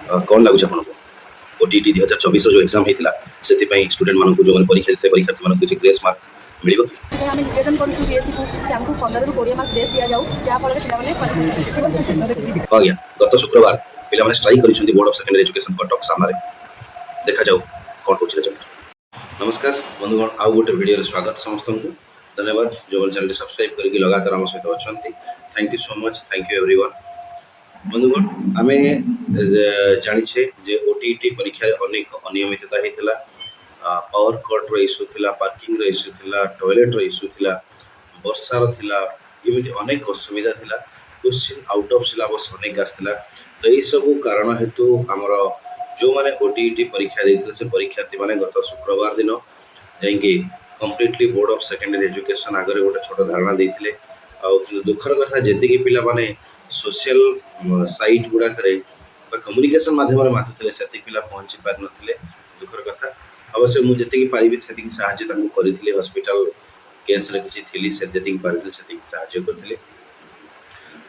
कौन लगुच आपको ओटीटी 2024 जो एग्जाम होता से स्टूडेंट मानक जो परीक्षा देते परीक्षार्थी मानक किसी ग्रेस मार्क मिल आम निवेदन करूँ बीएससी को कि आमको 15 ରୁ 20 मार्क ग्रेस दि जाऊ जहाँफल आज्ञा गत शुक्रवार पे स्ट्राइक कर board of secondary education Cuttack सामने देखा जाऊ कौन हो रिजल्ट। नमस्कार बंधुगण आउ गोटे वीडियो स्वागत समस्त को धन्यवाद जो चैनल सब्सक्राइब करके लगातार आम सहित अच्छा thank you so much thank you everyone. बंधुगण आम जाचे जे ओटीटी परीक्षा अनेक अनियमितता होता पावर कट इश्यू थी पार्किंग इश्यू थी टॉयलेट इश्यू थी वर्षार थिला एमती अनेक असुविधा थिला क्वेश्चन आउट ऑफ सिलेबस अनेक आसला। तो यही सब कारण हेतु आमर जो मैंने ओटीटी परीक्षा देते से परीक्षार्थी मैंने गत शुक्रवार दिन जाइए completely board of secondary education आगे गोटे छोट धारणा देते दुखर कथा जी पिला माने सोशल साइट गुड़ाक कम्युनिकेशन माध्यम माथुले से पिला पहुँची पार नथिले दुखर कथा। अवश्य मुझे पारि से करी हॉस्पिटल केस किसी थी से पारि से करी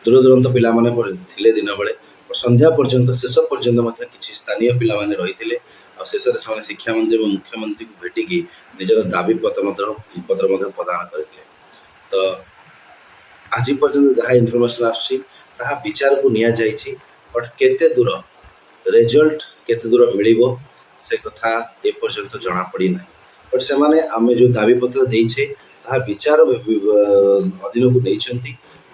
दूर दूरांत पिला थे दिन बेले संध्या पर्यंत शेष पर्यंत किसी स्थानीय पिला रही शेष से शिक्षा मंत्री और मुख्यमंत्री को भेटिकी निजर दाबी पत्र प्रदान करते। तो आज पर्यंत जहाँ इनफर्मेशन आसा विचार को निया जाइछि बट केते दूर रिजल्ट केते दूर मिलिबो से कथा ए पर्यंत जना पड़ी ना बट से माने आमे जो दाबी पत्र देइछे ता विचार अधीन को नहीं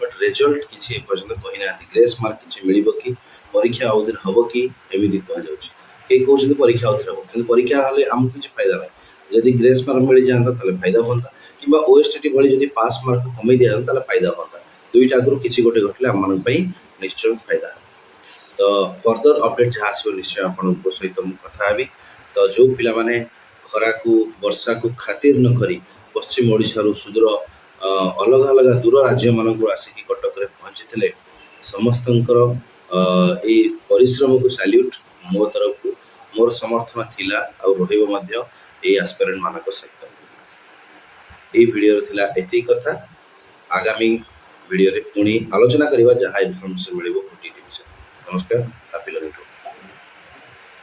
बट रिजल्ट किसी पर्यंत कही ना ग्रेस मार्क किसी मिलिबो कि परीक्षा आउदिन हबो कि एमिति कह जाउछि के कहउछि परीक्षा आउदिन हबो कि परीक्षा हले हमको किसी फायदा नहीं जदि ग्रेस मार्क मिल जाता ताले फायदा होता कि ओएसटीटी भली जदि पास मार्क कमी दिया ताले फायदा होता दुईटा आगु किसी गोटे घटले आम मान निश्चय फायदा। तो फर्दर अपडेट जहाँ आसो निश्चय आपण सहित कथा हेबी। तो जो पिला माने खरा को वर्षा को खातिर न करी पश्चिम ओडिशा सुदूर अलग अलग दूर राज्य मानक आसिक कटक पहुँची समस्तंकर ये परिश्रम को सैल्यूट मो तरफ को मोर समर्थन थिला और रहिबो मध्य ए एस्पिरेंट मानक सहित ये वीडियो थिला एति कथा आगामी वीडियो रे पुणी आलोचना करवा जहाँ इनफॉर्मेशन मिले ओटीटी विषय। नमस्कार हैप्पी लर्निंग।